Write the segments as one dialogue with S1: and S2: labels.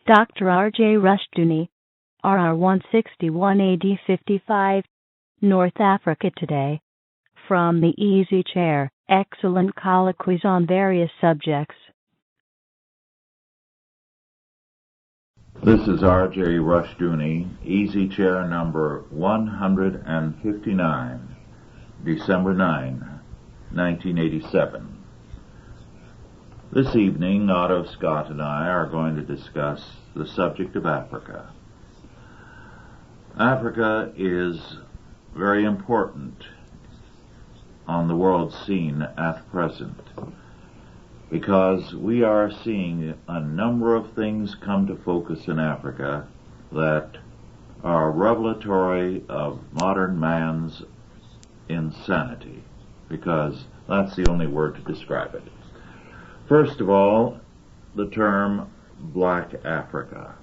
S1: Dr. R.J. Rushdoony, RR 161 AD 55, North Africa Today. From the Easy Chair, excellent colloquies on various subjects.
S2: This is R.J. Rushdoony, Easy Chair number 159, December 9, 1987. This evening, Otto Scott and I are going to discuss the subject of Africa. Africa is very important on the world scene at present because we are seeing a number of things come to focus in Africa that are revelatory of modern man's insanity, because that's the only word to describe it. First of all, the term Black Africa.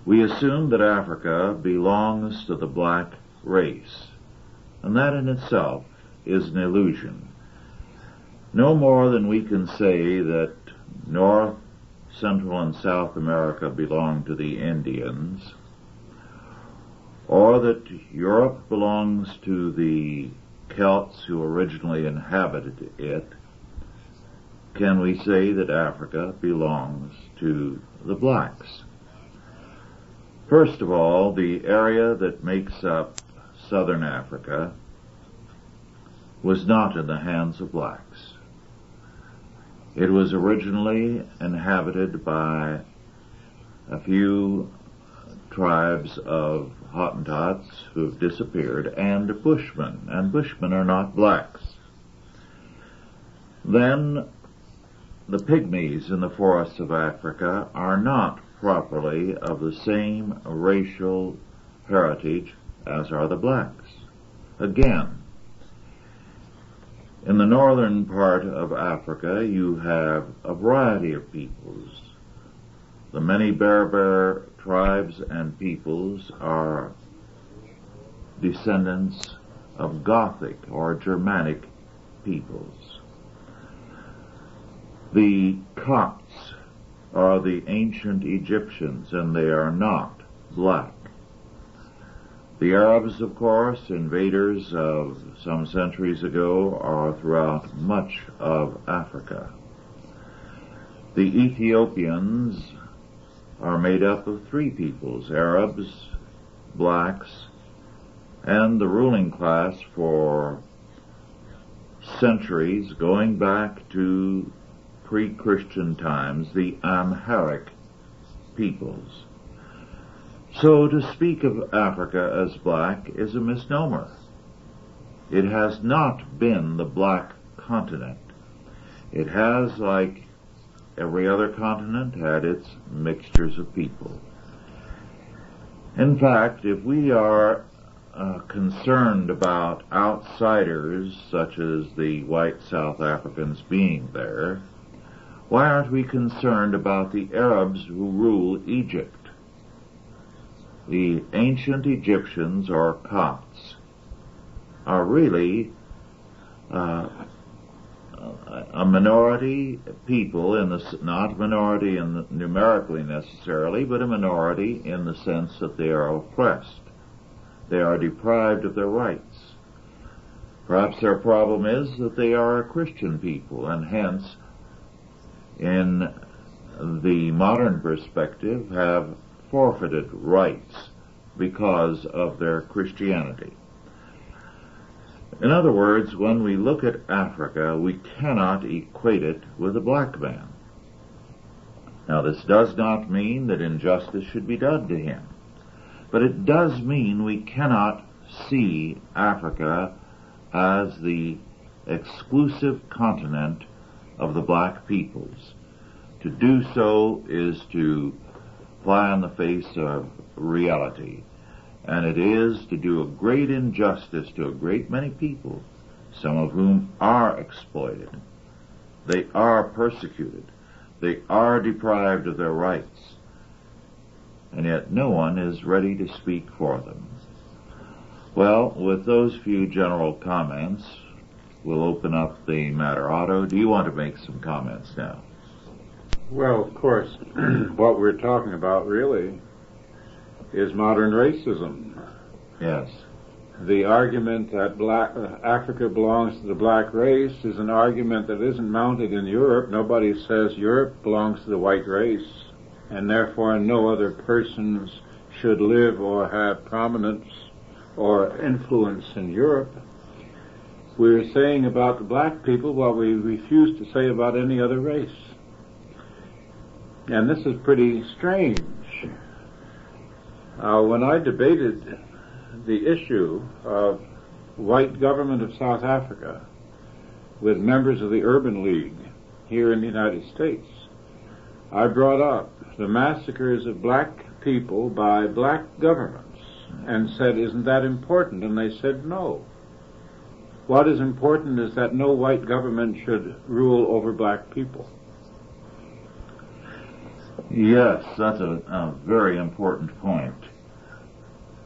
S2: We assume that Africa belongs to the black race, and that in itself is an illusion. No more than we can say that North, Central, and South America belong to the Indians, or that Europe belongs to the Celts who originally inhabited it, can we say that Africa belongs to the blacks. First of all, the area that makes up southern Africa was not in the hands of blacks. It was originally inhabited by a few tribes of Hottentots who have disappeared, and Bushmen, and Bushmen are not blacks. Then the pygmies in the forests of Africa are not properly of the same racial heritage as are the blacks. Again, in the northern part of Africa, you have a variety of peoples. The many Berber tribes and peoples are descendants of Gothic or Germanic peoples. The Copts are the ancient Egyptians, and they are not black. The Arabs, of course, invaders of some centuries ago, are throughout much of Africa. The Ethiopians are made up of three peoples: Arabs, blacks, and the ruling class for centuries, going back to pre-Christian times, the Amharic peoples. So to speak of Africa as black is a misnomer. It has not been the black continent. It has, like every other continent, had its mixtures of people. In fact, if we are concerned about outsiders, such as the white South Africans being there, why aren't we concerned about the Arabs who rule Egypt? The ancient Egyptians, or Copts, are really a minority people, not minority numerically necessarily, but a minority in the sense that they are oppressed. They are deprived of their rights. Perhaps their problem is that they are a Christian people, and hence, in the modern perspective, have forfeited rights because of their Christianity. In other words, when we look at Africa, we cannot equate it with a black man. Now, this does not mean that injustice should be done to him, but it does mean we cannot see Africa as the exclusive continent of the black peoples. To do so is to fly on the face of reality, and it is to do a great injustice to a great many people, some of whom are exploited. They are persecuted. They are deprived of their rights, and yet no one is ready to speak for them. Well, with those few general comments, we'll open up the matter. Otto, do you want to make some comments now?
S3: Well, of course, what we're talking about really is modern racism.
S2: Yes.
S3: The argument that Africa belongs to the black race is an argument that isn't mounted in Europe. Nobody says Europe belongs to the white race, and therefore no other persons should live or have prominence or influence in Europe. We're saying about the black people what we refuse to say about any other race. And this is pretty strange. When I debated the issue of white government of South Africa with members of the Urban League here in the United States, I brought up the massacres of black people by black governments and said, isn't that important? And they said no. What is important is that no white government should rule over black people.
S2: Yes, that's a very important point.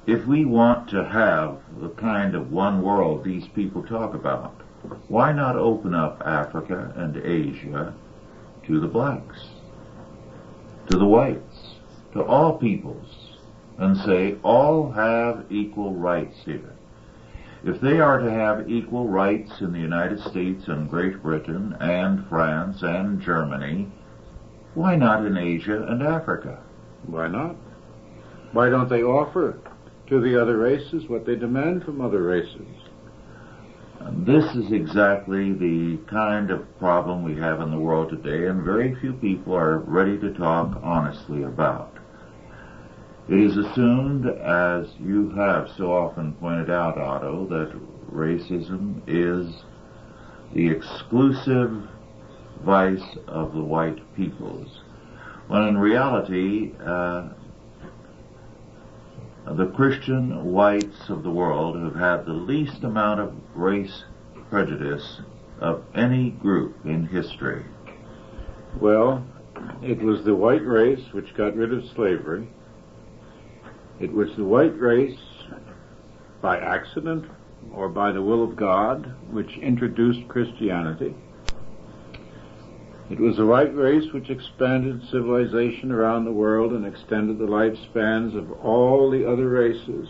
S2: If we want to have the kind of one world these people talk about, why not open up Africa and Asia to the blacks, to the whites, to all peoples, and say all have equal rights here? If they are to have equal rights in the United States and Great Britain and France and Germany, why not in Asia and Africa?
S3: Why not? Why don't they offer to the other races what they demand from other races?
S2: And this is exactly the kind of problem we have in the world today, and very few people are ready to talk honestly about. It is assumed, as you have so often pointed out, Otto, that racism is the exclusive vice of the white peoples, when in reality the Christian whites of the world have had the least amount of race prejudice of any group in history.
S3: Well, it was the white race which got rid of slavery. It was the white race, by accident or by the will of God, which introduced Christianity. It was the white race which expanded civilization around the world and extended the lifespans of all the other races.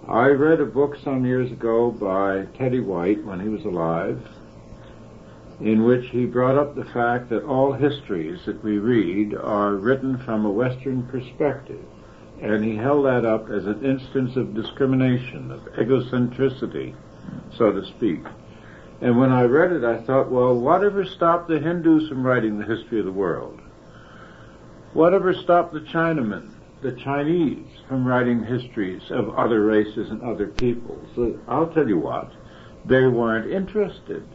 S3: I read a book some years ago by Teddy White when he was alive, in which he brought up the fact that all histories that we read are written from a Western perspective. And he held that up as an instance of discrimination, of egocentricity, so to speak. And when I read it, I thought, well, whatever stopped the Hindus from writing the history of the world? Whatever stopped the Chinamen, the Chinese, from writing histories of other races and other peoples? So I'll tell you what, they weren't interested.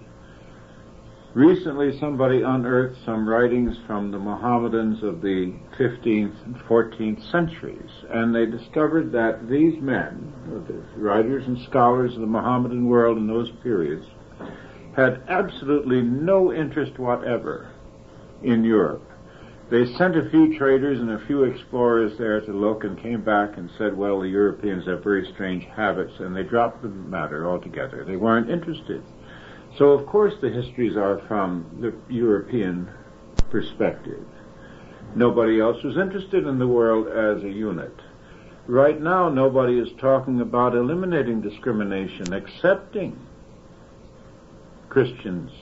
S3: Recently, somebody unearthed some writings from the Mohammedans of the 15th and 14th centuries, and they discovered that these men, the writers and scholars of the Mohammedan world in those periods, had absolutely no interest whatever in Europe. They sent a few traders and a few explorers there to look and came back and said, well, the Europeans have very strange habits, and they dropped the matter altogether. They weren't interested. So, of course, the histories are from the European perspective. Nobody else was interested in the world as a unit. Right now, nobody is talking about eliminating discrimination, accepting Christians.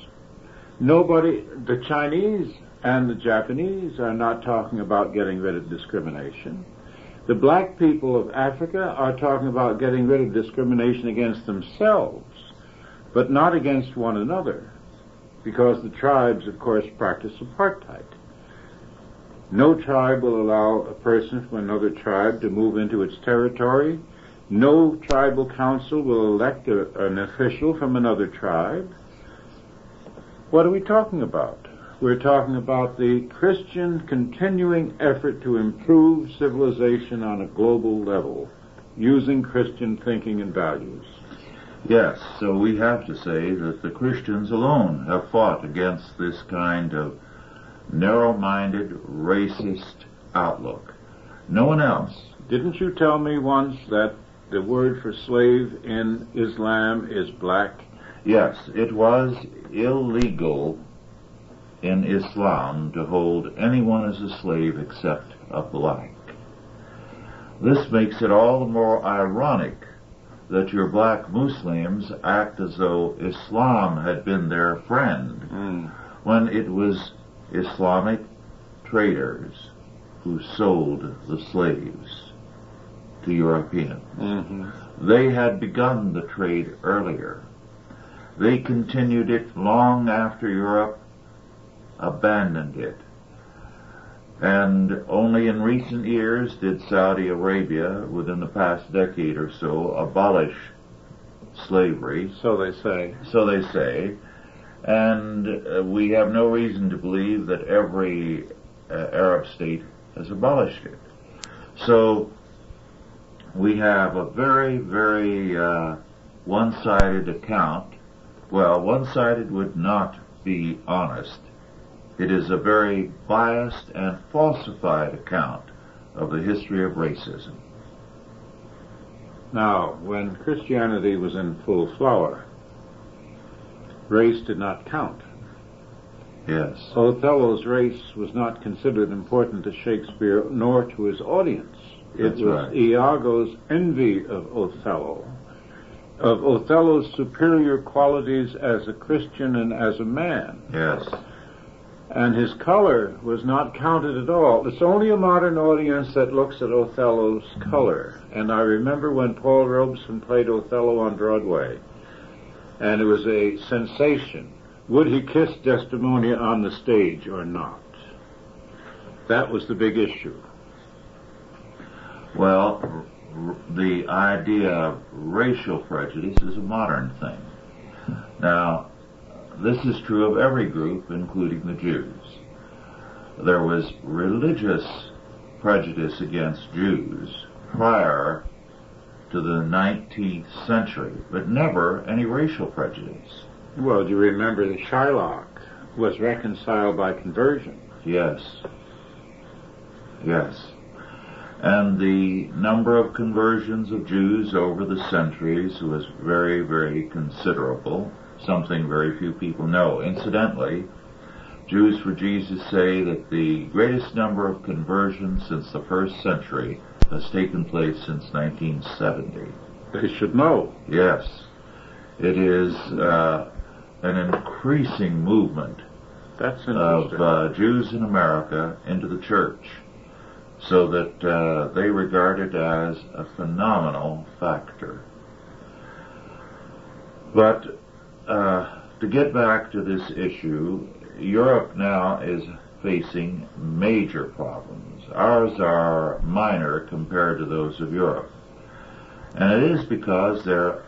S3: Nobody, the Chinese and the Japanese, are not talking about getting rid of discrimination. The black people of Africa are talking about getting rid of discrimination against themselves, but not against one another, because the tribes, of course, practice apartheid. No tribe will allow a person from another tribe to move into its territory. No tribal council will elect an official from another tribe. What are we talking about? We're talking about the Christian continuing effort to improve civilization on a global level, using Christian thinking and values.
S2: Yes, so we have to say that the Christians alone have fought against this kind of narrow-minded, racist outlook. No one else.
S3: Didn't you tell me once that the word for slave in Islam is black?
S2: Yes, it was illegal in Islam to hold anyone as a slave except a black. This makes it all the more ironic that your black Muslims act as though Islam had been their friend when it was Islamic traders who sold the slaves to Europeans. They had begun the trade earlier. They continued it long after Europe abandoned it. And only in recent years did Saudi Arabia, within the past decade or so, abolish slavery.
S3: So they say.
S2: So they say. And we have no reason to believe that every Arab state has abolished it. So we have a very, very one-sided account. Well, one-sided would not be honest. It is a very biased and falsified account of the history of racism.
S3: Now, when Christianity was in full flower, race did not count.
S2: Yes.
S3: Othello's race was not considered important to Shakespeare nor to his audience.
S2: That's
S3: it was
S2: right.
S3: Iago's envy of Othello's superior qualities as a Christian and as a man.
S2: Yes.
S3: And his color was not counted at all. It's only a modern audience that looks at Othello's color. And I remember when Paul Robeson played Othello on Broadway, and it was a sensation. Would he kiss Desdemona on the stage or not? That was the big issue.
S2: Well, the idea of racial prejudice is a modern thing. Now, this is true of every group, including the Jews. There was religious prejudice against Jews prior to the 19th century, but never any racial prejudice.
S3: Well, do you remember that Shylock was reconciled by conversion?
S2: Yes. Yes. And the number of conversions of Jews over the centuries was very, very considerable, something very few people know. Incidentally, Jews for Jesus say that the greatest number of conversions since the first century has taken place since 1970.
S3: They should know.
S2: Yes. It is an increasing movement
S3: That's interesting.
S2: of Jews in America into the church, so that they regard it as a phenomenal factor. But to get back to this issue, Europe now is facing major problems. Ours are minor compared to those of Europe. And it is because they're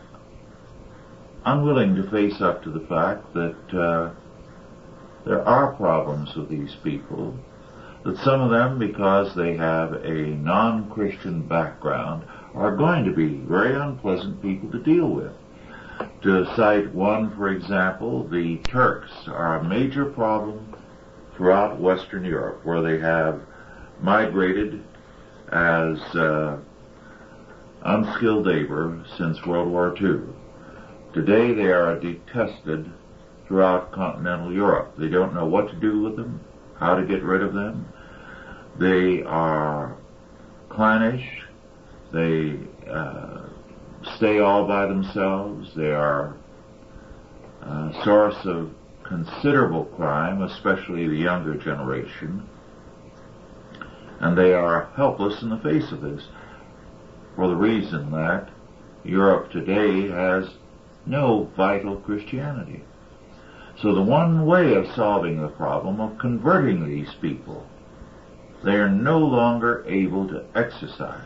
S2: unwilling to face up to the fact that there are problems with these people, that some of them, because they have a non-Christian background, are going to be very unpleasant people to deal with. To cite one, for example, the Turks are a major problem throughout Western Europe, where they have migrated as unskilled labor since World War II. Today they are detested throughout continental Europe. They don't know what to do with them, how to get rid of them. They are clannish. They stay all by themselves. They are a source of considerable crime, especially the younger generation. And they are helpless in the face of this, for the reason that Europe today has no vital Christianity. So the one way of solving the problem of converting these people, they are no longer able to exercise.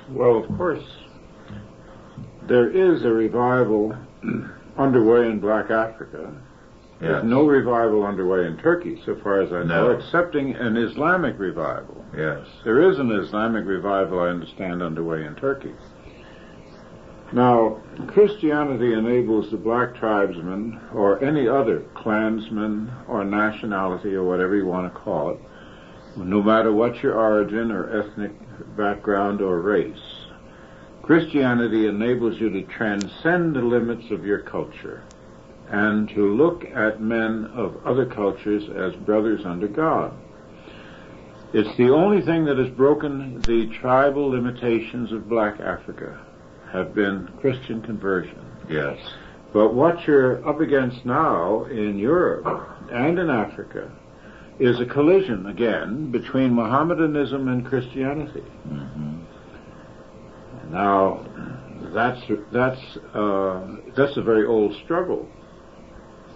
S3: Well, of course, there is a revival underway in Black Africa.
S2: Yes.
S3: There's no revival underway in Turkey, so far as I know,
S2: No.
S3: excepting an Islamic revival.
S2: Yes.
S3: There is an Islamic revival, I understand, underway in Turkey. Now, Christianity enables the black tribesman, or any other clansman, or nationality, or whatever you want to call it, no matter what your origin or ethnic background or race, Christianity enables you to transcend the limits of your culture and to look at men of other cultures as brothers under God. It's the only thing that has broken the tribal limitations of black Africa, have been Christian conversion.
S2: Yes.
S3: But what you're up against now in Europe and in Africa is a collision again between Mohammedanism and Christianity.
S2: Mm-hmm.
S3: Now, that's a very old struggle.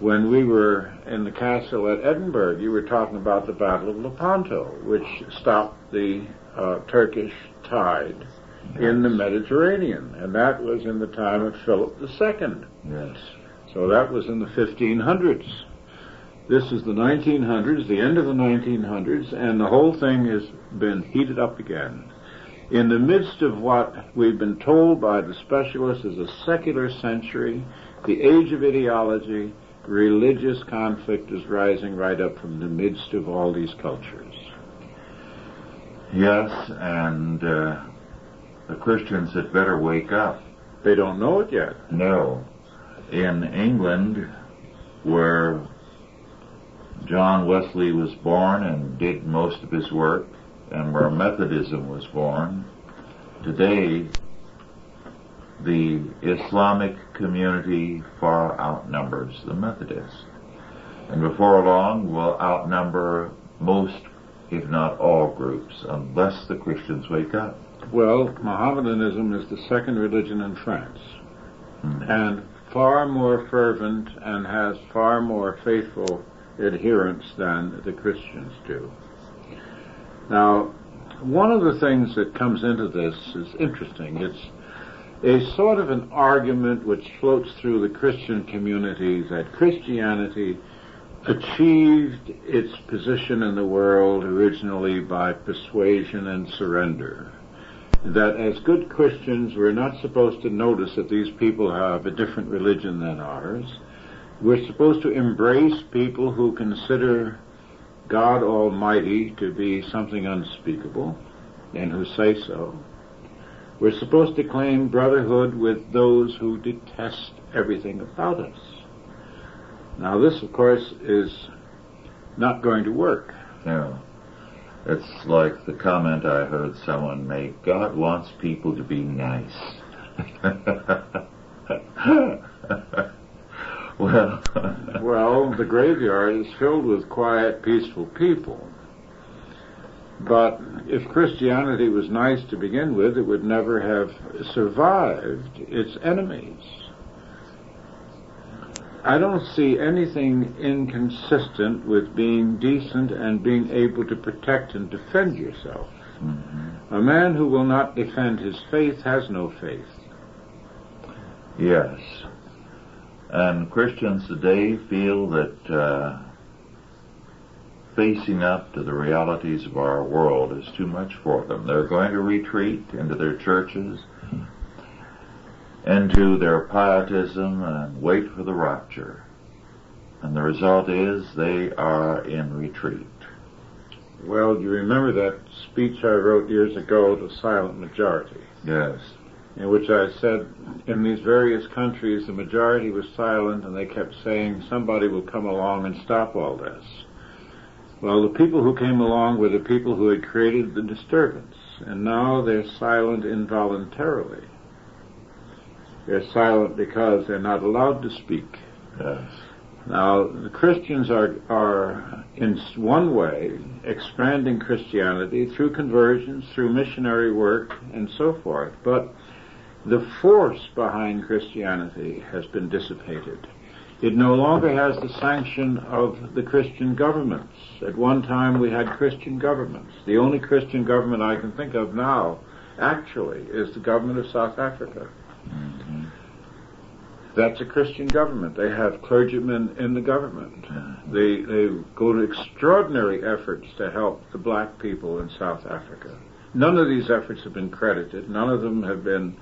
S3: When we were in the castle at Edinburgh, you were talking about the Battle of Lepanto, which stopped the Turkish tide in the Mediterranean, and that was in the time of Philip II.
S2: Yes.
S3: So that was in the 1500s. This is the 1900s, the end of the 1900s, and the whole thing has been heated up again. In the midst of what we've been told by the specialists is a secular century, the age of ideology, religious conflict is rising right up from the midst of all these cultures.
S2: Yes, and the Christians had better wake up.
S3: They don't know it yet.
S2: No. In England, where John Wesley was born and did most of his work, and where Methodism was born, today the Islamic community far outnumbers the Methodists, and before long will outnumber most, if not all, groups, unless the Christians wake up.
S3: Well, Mohammedanism is the second religion in France, and far more fervent and has far more faithful adherents than the Christians do. Now, one of the things that comes into this is interesting. It's a sort of an argument which floats through the Christian community that Christianity achieved its position in the world originally by persuasion and surrender. That as good Christians, we're not supposed to notice that these people have a different religion than ours. We're supposed to embrace people who consider God Almighty to be something unspeakable, and who say so. We're supposed to claim brotherhood with those who detest everything about us. Now this, of course, is not going to work.
S2: No. It's like the comment I heard someone make, God wants people to be nice.
S3: Well, the graveyard is filled with quiet, peaceful people. But if Christianity was nice to begin with, it would never have survived its enemies. I don't see anything inconsistent with being decent and being able to protect and defend yourself.
S2: Mm-hmm.
S3: A man who will not defend his faith has no faith.
S2: Yes. And Christians today feel that facing up to the realities of our world is too much for them. They're going to retreat into their churches, into their pietism, and wait for the rapture. And the result is they are in retreat.
S3: Well, you remember that speech I wrote years ago, The Silent Majority?
S2: Yes.
S3: In which I said, in these various countries, the majority was silent, and they kept saying, somebody will come along and stop all this. Well, the people who came along were the people who had created the disturbance, and now they're silent involuntarily. They're silent because they're not allowed to speak.
S2: Yes.
S3: Now, the Christians are in one way, expanding Christianity through conversions, through missionary work, and so forth. But the force behind Christianity has been dissipated. It no longer has the sanction of the Christian governments. At one time we had Christian governments. The only Christian government I can think of now, actually, is the government of South Africa.
S2: Mm-hmm.
S3: That's a Christian government. They have clergymen in the government. They go to extraordinary efforts to help the black people in South Africa. None of these efforts have been credited. None of them have been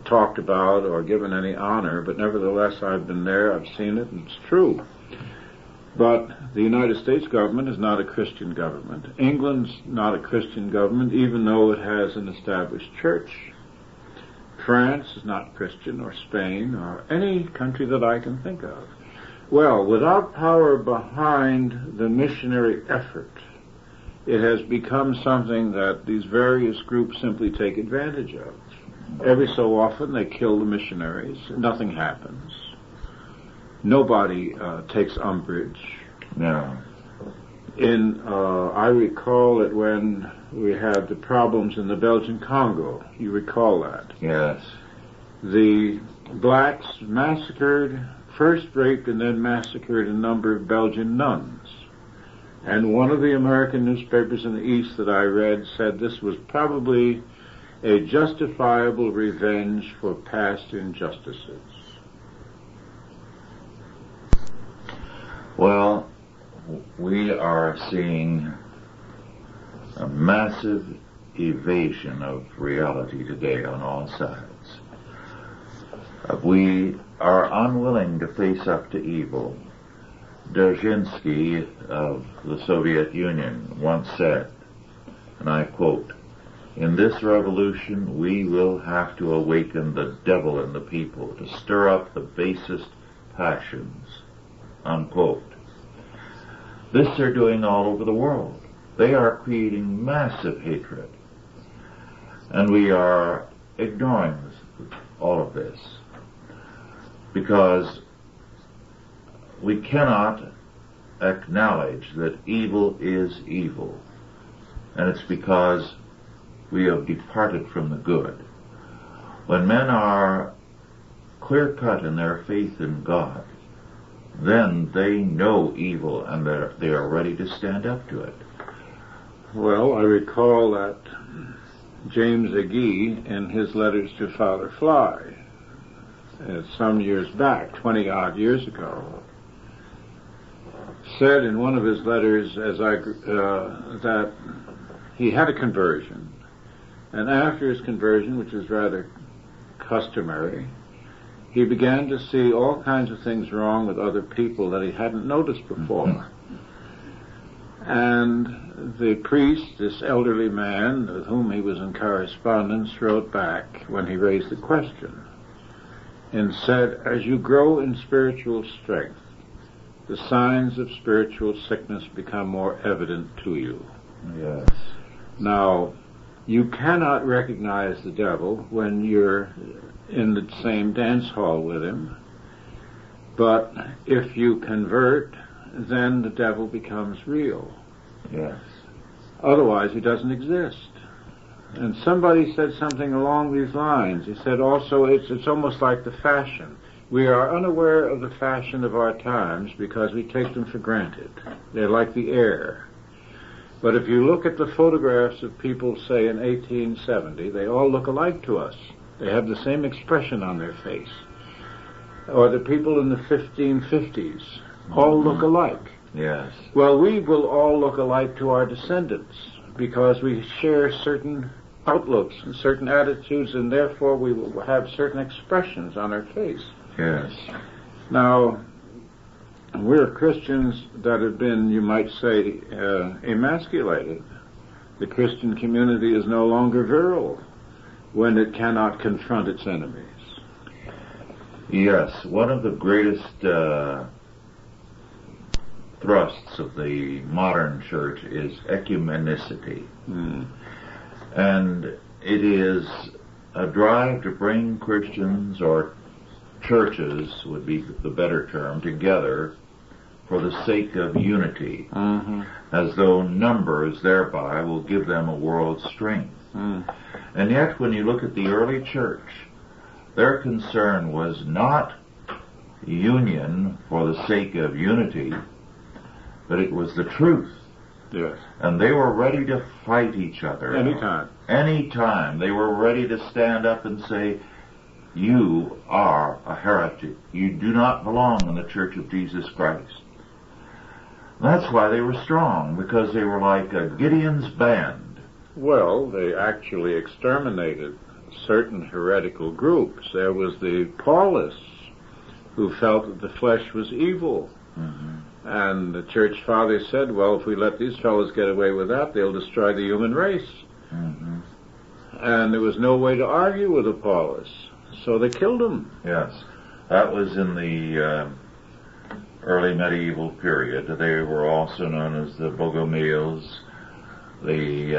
S3: talked about or given any honor, but nevertheless I've been there, I've seen it, and it's true. But the United States government is not a Christian government. England's not a Christian government, even though it has an established church. France is not Christian, or Spain, or any country that I can think of. Well, without power behind the missionary effort, it has become something that these various groups simply take advantage of. Every so often they kill the missionaries. Nothing happens. Nobody takes umbrage.
S2: No.
S3: I recall it when we had the problems in the Belgian Congo. You recall that?
S2: Yes.
S3: The blacks massacred, first raped and then massacred a number of Belgian nuns. And one of the American newspapers in the East that I read said this was probably a justifiable revenge for past injustices.
S2: Well, we are seeing a massive evasion of reality today on all sides. We are unwilling to face up to evil. Dzerzhinsky of the Soviet Union once said, and I quote, "In this revolution we will have to awaken the devil in the people to stir up the basest passions," unquote. This they're doing all over the world. They are creating massive hatred. And we are ignoring all of this because we cannot acknowledge that evil is evil. And it's because we have departed from the good. When men are clear-cut in their faith in God, then they know evil and they are ready to stand up to it.
S3: Well, I recall that James Agee, in his letters to Father Fly, some years back, 20-odd years ago, said in one of his letters that he had a conversion, and after his conversion, which was rather customary, he began to see all kinds of things wrong with other people that he hadn't noticed before. And the priest, this elderly man with whom he was in correspondence, wrote back when he raised the question and said, "As you grow in spiritual strength, the signs of spiritual sickness become more evident to you."
S2: Yes.
S3: Now, you cannot recognize the devil when you're in the same dance hall with him, but if you convert, then the devil becomes real.
S2: Yes.
S3: Otherwise, he doesn't exist. And somebody said something along these lines. He said also it's almost like the fashion. We are unaware of the fashion of our times because we take them for granted. They're like the air. But if you look at the photographs of people, say, in 1870, they all look alike to us. They have the same expression on their face. Or the people in the 1550s all look alike.
S2: Yes.
S3: Well, we will all look alike to our descendants because we share certain outlooks and certain attitudes, and therefore we will have certain expressions on our face.
S2: Yes.
S3: Now, we're Christians that have been, you might say, emasculated. The Christian community is no longer virile when it cannot confront its enemies.
S2: Yes, one of the greatest thrusts of the modern church is ecumenicity. And it is a drive to bring Christians, or churches would be the better term, together for the sake of unity, as though numbers thereby will give them a world's strength. And yet, when you look at the early church, their concern was not union for the sake of unity, but it was the truth.
S3: Yes.
S2: And they were ready to fight each other.
S3: Anytime.
S2: Anytime. They were ready to stand up and say, "You are a heretic. You do not belong in the Church of Jesus Christ." That's why they were strong, because they were like a Gideon's band.
S3: Well, they actually exterminated certain heretical groups. There was the Paulists, who felt that the flesh was evil. And the church father said, well, if we let these fellows get away with that, they'll destroy the human race. and there was no way to argue with Apollos, so they killed him.
S2: Yes. That was in the early medieval period. They were also known as the Bogomiles, the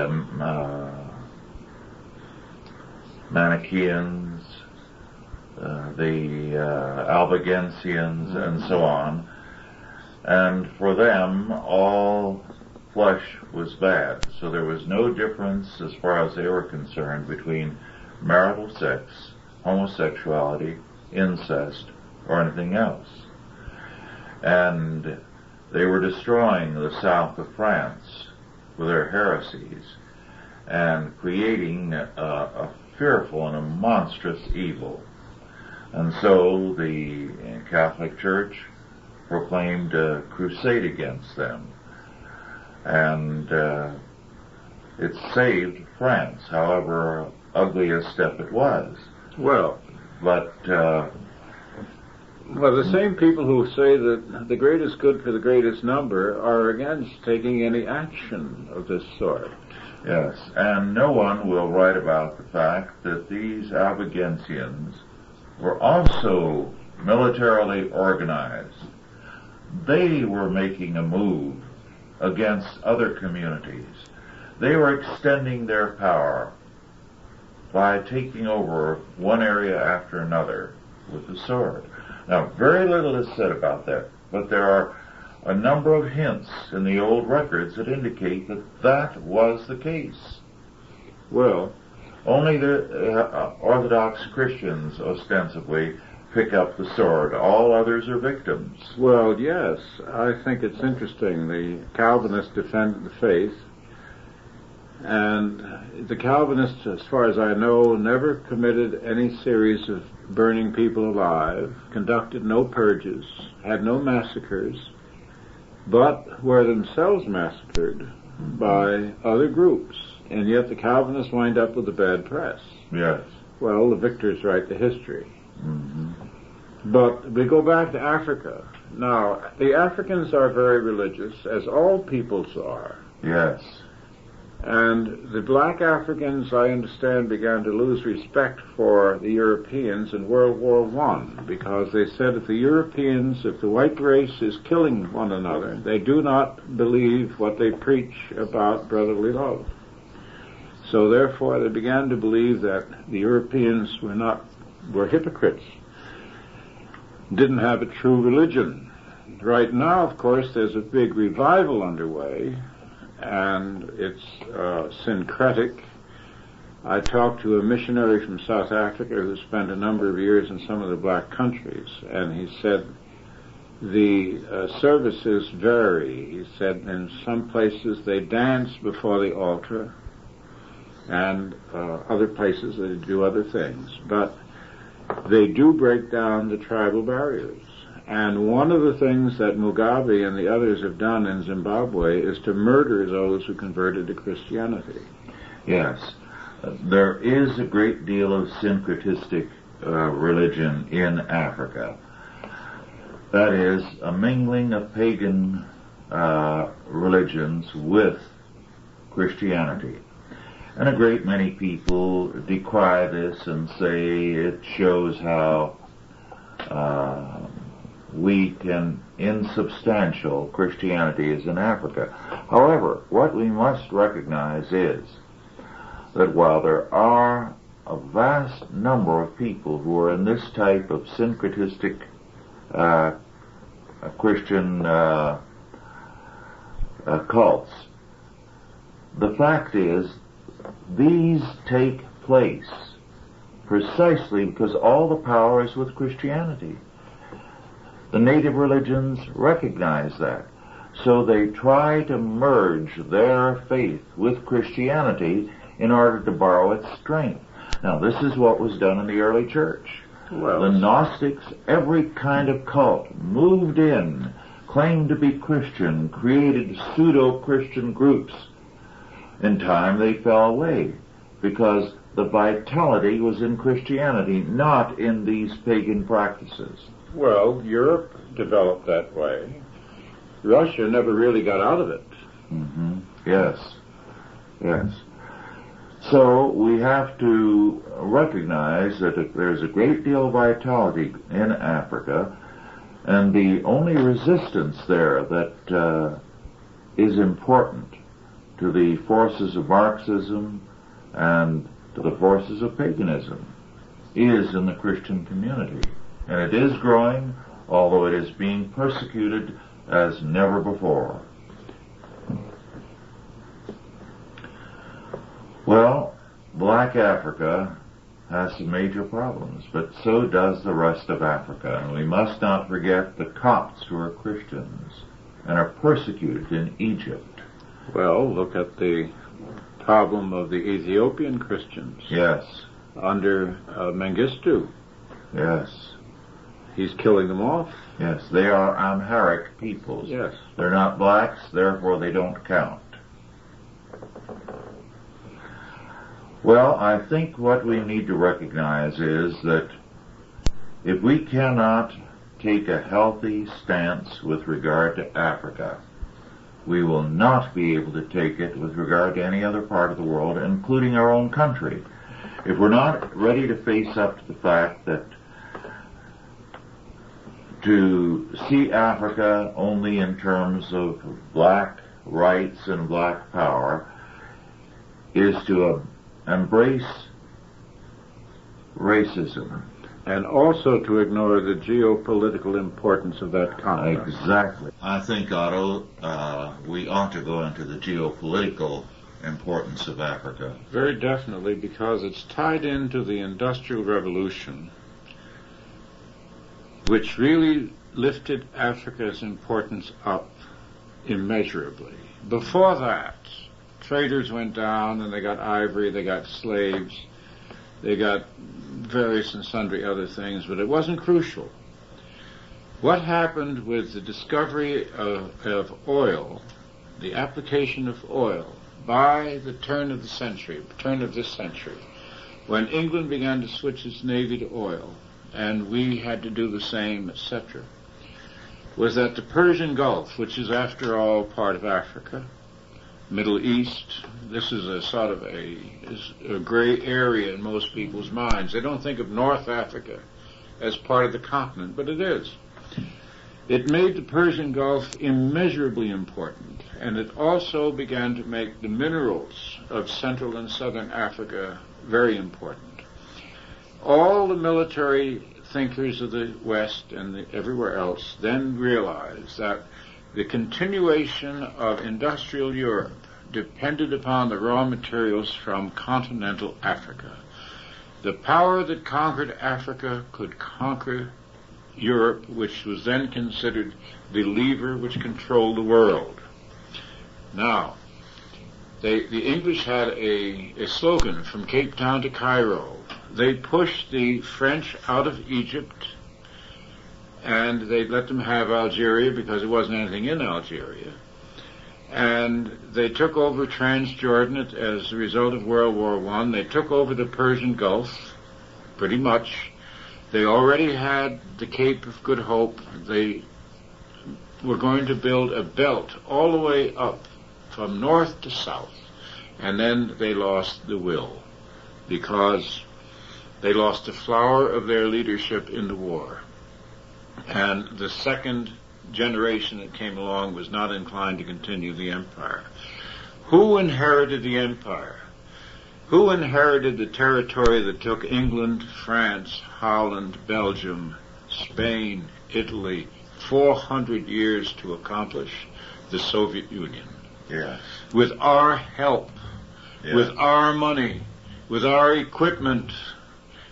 S2: Manichaeans, the Albigensians, and so on. And for them, all flesh was bad. So there was no difference, as far as they were concerned, between marital sex, homosexuality, incest, or anything else. And they were destroying the south of France with their heresies and creating a fearful and a monstrous evil. And so the Catholic Church proclaimed a crusade against them. And it saved France, however ugly a step it was.
S3: Well,
S2: But
S3: the same people who say that the greatest good for the greatest number are against taking any action of this sort.
S2: yes, and no one will write about the fact that these Albigensians were also militarily organized. They were making a move against other communities. They were extending their power by taking over one area after another with the sword. Now, very little is said about that, but there are a number of hints in the old records that indicate that that was the case.
S3: Well,
S2: only the Orthodox Christians ostensibly pick up the sword. All others are victims.
S3: well, yes, I think it's interesting. The Calvinists defended the faith, and the Calvinists, as far as I know, never committed any series of burning people alive, conducted no purges, had no massacres, but were themselves massacred by other groups. And yet the Calvinists wind up with a bad press.
S2: Yes.
S3: Well, the victors write the history.
S2: Mm-hmm.
S3: But we go back to Africa. Now, the Africans are very religious, as all peoples are.
S2: Yes.
S3: And the black Africans, I understand, began to lose respect for the Europeans in World War I, because they said if the Europeans, if the white race is killing one another, they do not believe what they preach about brotherly love. So therefore they began to believe that the Europeans were hypocrites, didn't have a true religion. Right now, of course, there's a big revival underway, and it's syncretic. I talked to a missionary from South Africa who spent a number of years in some of the black countries, and he said the services vary. He said in some places they dance before the altar, and other places they do other things. But they do break down the tribal barriers. And one of the things that Mugabe and the others have done in Zimbabwe is to murder those who converted to Christianity.
S2: Yes. There is a great deal of syncretistic religion in Africa. That is, a mingling of pagan religions with Christianity. And a great many people decry this and say it shows how weak and insubstantial Christianity is in Africa. However, what we must recognize is that while there are a vast number of people who are in this type of syncretistic Christian cults, the fact is these take place precisely because all the power is with Christianity. The native religions recognize that. So they try to merge their faith with Christianity in order to borrow its strength. Now, this is what was done in the early church.
S3: Well,
S2: The Gnostics, every kind of cult, moved in, claimed to be Christian, created pseudo-Christian groups. In time, they fell away because the vitality was in Christianity, not in these pagan practices.
S3: well, Europe developed that way. Russia never really got out of it.
S2: Mm-hmm. Yes. Yes. So we have to recognize that there's a great deal of vitality in Africa, and the only resistance there that is important to the forces of Marxism and to the forces of paganism is in the Christian community. And it is growing, although it is being persecuted as never before. Well, black Africa has some major problems, but so does the rest of Africa. And we must not forget the Copts, who are Christians and are persecuted in Egypt.
S3: Well, look at the problem of the Ethiopian Christians.
S2: Yes.
S3: Under Mengistu.
S2: Yes.
S3: He's killing them off.
S2: Yes, they are Amharic peoples.
S3: Yes.
S2: They're not blacks, therefore they don't count. Well, I think what we need to recognize is that if we cannot take a healthy stance with regard to Africa, we will not be able to take it with regard to any other part of the world, including our own country. If we're not ready to face up to the fact that to see Africa only in terms of black rights and black power is to embrace racism.
S3: And also to ignore the geopolitical importance of that continent.
S2: Exactly. I think, Otto, we ought to go into the geopolitical importance of Africa.
S3: Very definitely, because it's tied into the Industrial Revolution, which really lifted Africa's importance up immeasurably. Before that, traders went down and they got ivory, they got slaves, they got various and sundry other things, but it wasn't crucial. What happened with the discovery of oil, the application of oil, by the turn of this century, when England began to switch its navy to oil, and we had to do the same, etc., was that the Persian Gulf, which is after all part of Africa, Middle East, this is a sort of a gray area in most people's minds. They don't think of North Africa as part of the continent, but it is. It made the Persian Gulf immeasurably important, and it also began to make the minerals of Central and Southern Africa very important. All the military thinkers of the West and everywhere else then realized that the continuation of industrial Europe depended upon the raw materials from continental Africa. The power that conquered Africa could conquer Europe, which was then considered the lever which controlled the world. Now, the English had a slogan from Cape Town to Cairo. They pushed the French out of Egypt, and they let them have Algeria because there wasn't anything in Algeria. And they took over Transjordan as a result of World War I. They took over the Persian Gulf, pretty much. They already had the Cape of Good Hope. They were going to build a belt all the way up from north to south. And then they lost the will because they lost the flower of their leadership in the war. And the second generation that came along was not inclined to continue the empire. Who inherited the empire? Who inherited the territory that took England, France, Holland, Belgium, Spain, Italy 400 years to accomplish? The Soviet Union.
S2: Yes.
S3: With our help,
S2: yes,
S3: with our money, with our equipment.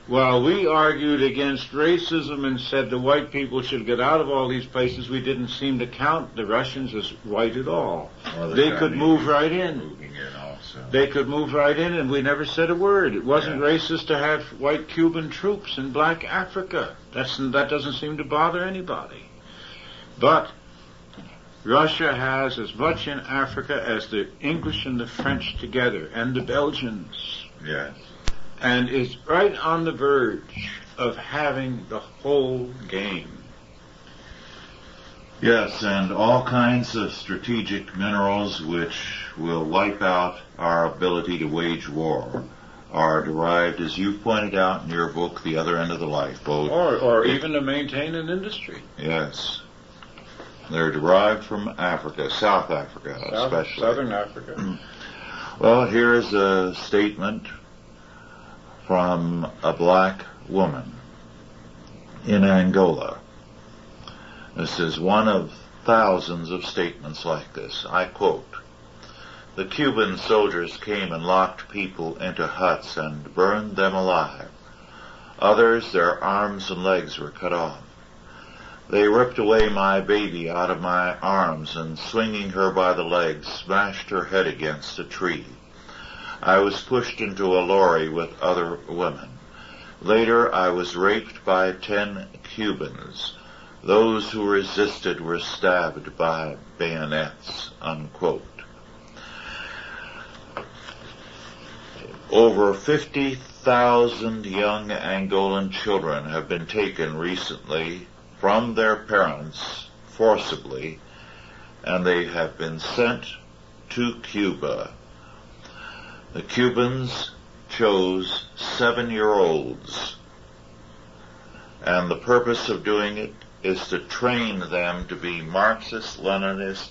S3: While we argued against racism and said the white people should get out of all these places, we didn't seem to count the Russians as white at all.
S2: Well,
S3: they could move right in.
S2: Moving in also.
S3: They could move right in, and we never said a word. It wasn't racist to have white Cuban troops in black Africa. That doesn't seem to bother anybody. But Russia has as much in Africa as the English and the French together, and the Belgians.
S2: Yes.
S3: And is right on the verge of having the whole game.
S2: Yes, and all kinds of strategic minerals which will wipe out our ability to wage war are derived, as you pointed out in your book, The Other End of the Lifeboat.
S3: Or even to maintain an industry.
S2: Yes. They're derived from Africa, South Africa especially.
S3: Southern Africa.
S2: Well, here's a statement from a black woman in Angola. This is one of thousands of statements like this. I quote, "The Cuban soldiers came and locked people into huts and burned them alive. Others, their arms and legs were cut off. They ripped away my baby out of my arms and, swinging her by the legs, smashed her head against a tree. I was pushed into a lorry with other women. Later, I was raped by 10 Cubans. Those who resisted were stabbed by bayonets," unquote. Over 50,000 young Angolan children have been taken recently from their parents forcibly, and they have been sent to Cuba. The Cubans chose 7-year-olds, and the purpose of doing it is to train them to be Marxist-Leninist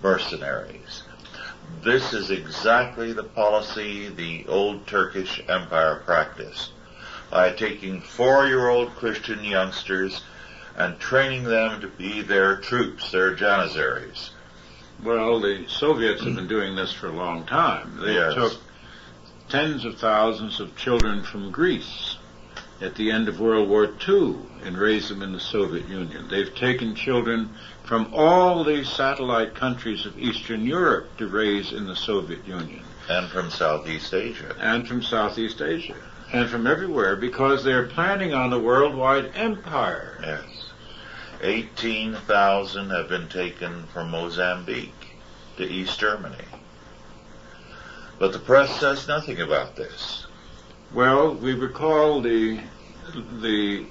S2: mercenaries. This is exactly the policy the old Turkish Empire practiced, by taking 4-year-old Christian youngsters and training them to be their troops, their Janissaries.
S3: Well, the Soviets have been doing this for a long time. They
S2: Yes.
S3: took tens of thousands of children from Greece at the end of World War II and raised them in the Soviet Union. They've taken children from all the satellite countries of Eastern Europe to raise in the Soviet Union.
S2: And from Southeast Asia.
S3: And from Southeast Asia. And from everywhere, because they're planning on a worldwide empire.
S2: Yes. 18,000 have been taken from Mozambique to East Germany. But the press says nothing about this.
S3: Well, we recall the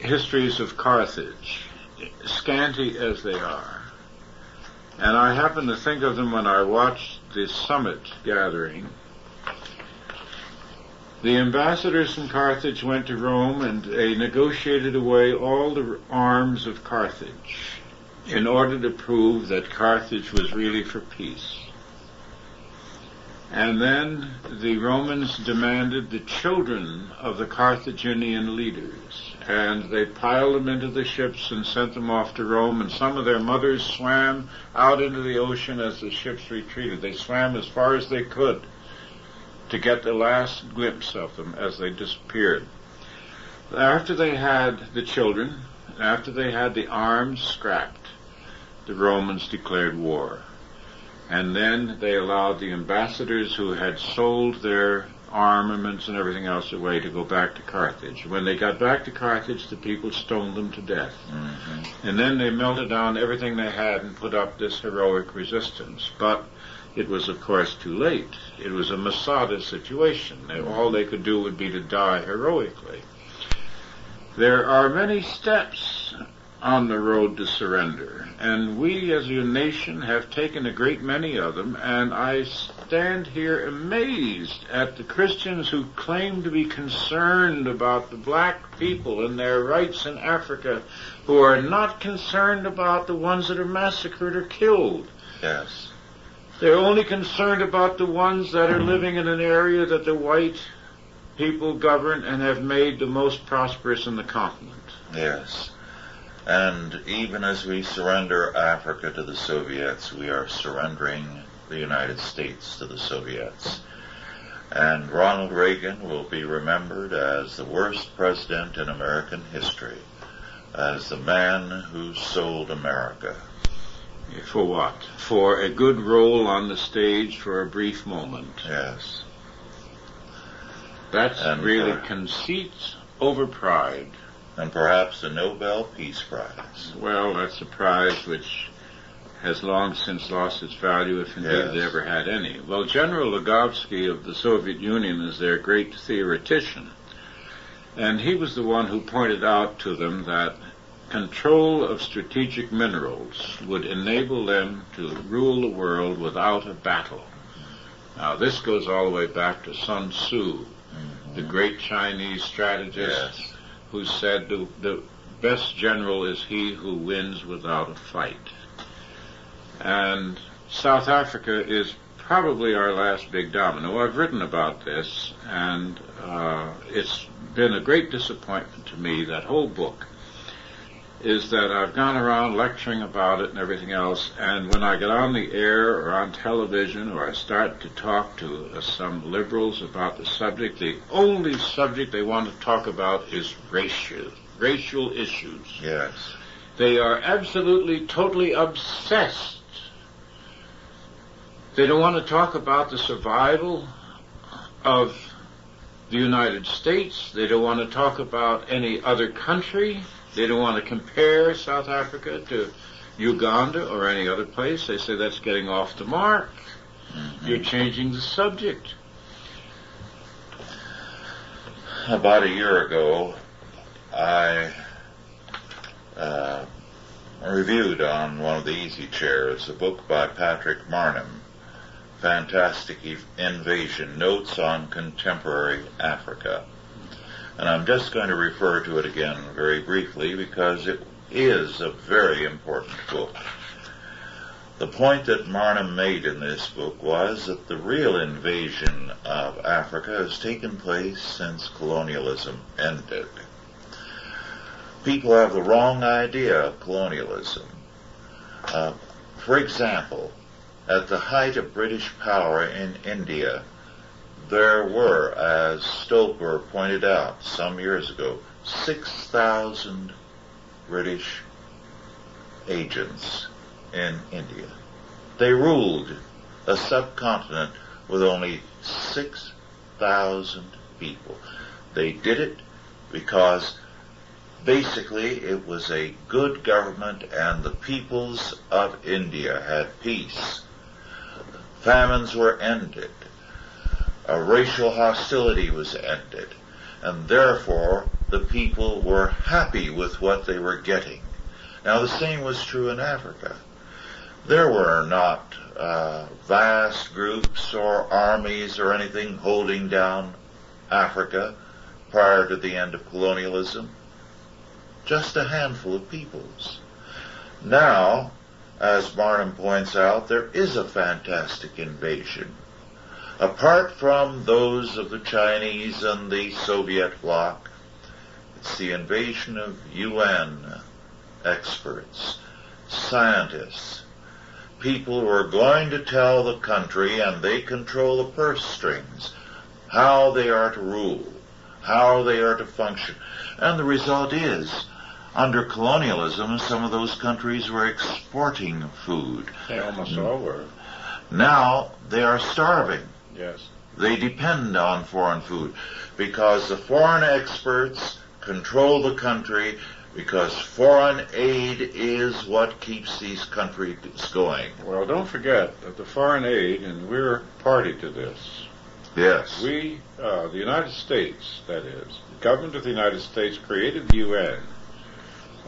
S3: histories of Carthage, scanty as they are. And I happen to think of them when I watched the summit gathering. The ambassadors from Carthage went to Rome and they negotiated away all the arms of Carthage in order to prove that Carthage was really for peace. And then the Romans demanded the children of the Carthaginian leaders, and they piled them into the ships and sent them off to Rome, and some of their mothers swam out into the ocean as the ships retreated. They swam as far as they could to get the last glimpse of them as they disappeared. After they had the children, after they had the arms scrapped, the Romans declared war. And then they allowed the ambassadors who had sold their armaments and everything else away to go back to Carthage. When they got back to Carthage, the people stoned them to death. Mm-hmm. And then they melted down everything they had and put up this heroic resistance. But it was, of course, too late. It was a Masada situation. All they could do would be to die heroically. There are many steps on the road to surrender, and we as a nation have taken a great many of them, and I stand here amazed at the Christians who claim to be concerned about the black people and their rights in Africa, who are not concerned about the ones that are massacred or killed.
S2: Yes.
S3: They're only concerned about the ones that are living in an area that the white people govern and have made the most prosperous in the continent.
S2: Yes. And even as we surrender Africa to the Soviets, we are surrendering the United States to the Soviets. And Ronald Reagan will be remembered as the worst president in American history, as the man who sold America.
S3: For what? For a good role on the stage for a brief moment.
S2: Yes.
S3: That's really conceit over pride.
S2: And perhaps a Nobel Peace Prize.
S3: Well, that's a prize which has long since lost its value, if indeed it ever had any. Well, General Lugovsky of the Soviet Union is their great theoretician. And he was the one who pointed out to them that control of strategic minerals would enable them to rule the world without a battle. Now, this goes all the way back to Sun Tzu, the great Chinese strategist, who said the best general is he who wins without a fight. And South Africa is probably our last big domino. I've written about this, and it's been a great disappointment to me, that whole book, is that I've gone around lecturing about it and everything else, and when I get on the air or on television or I start to talk to some liberals about the subject, the only subject they want to talk about is racial issues.
S2: Yes.
S3: They are absolutely, totally obsessed. They don't want to talk about the survival of the United States. They don't want to talk about any other country. They don't want to compare South Africa to Uganda or any other place. They say that's getting off the mark. You're changing the subject.
S2: About a year ago, I reviewed on one of the easy chairs a book by Patrick Marnham, Fantastic Invasion, Notes on Contemporary Africa. And I'm just going to refer to it again very briefly because it is a very important book. The point that Marnham made in this book was that the real invasion of Africa has taken place since colonialism ended. People have the wrong idea of colonialism. For example, at the height of British power in India, there were, as Stoker pointed out some years ago, 6,000 British agents in India. They ruled a subcontinent with only 6,000 people. They did it because basically it was a good government and the peoples of India had peace. Famines were ended. Racial hostility was ended. And therefore the people were happy with what they were getting. Now the same was true in Africa. There were not vast groups or armies or anything holding down Africa prior to the end of colonialism. Just a handful of peoples. Now, as Barnum points out, there is a fantastic invasion. Apart from those of the Chinese and the Soviet bloc, it's the invasion of UN experts, scientists, people who are going to tell the country, and they control the purse strings, how they are to rule, how they are to function. And the result is, under colonialism, some of those countries were exporting food.
S3: They almost all were.
S2: Now they are starving.
S3: Yes.
S2: They depend on foreign food because the foreign experts control the country, because foreign aid is what keeps these countries going.
S3: Well, don't forget that the foreign aid, and we're party to this.
S2: Yes.
S3: We, the United States, that is, the government of the United States created the UN.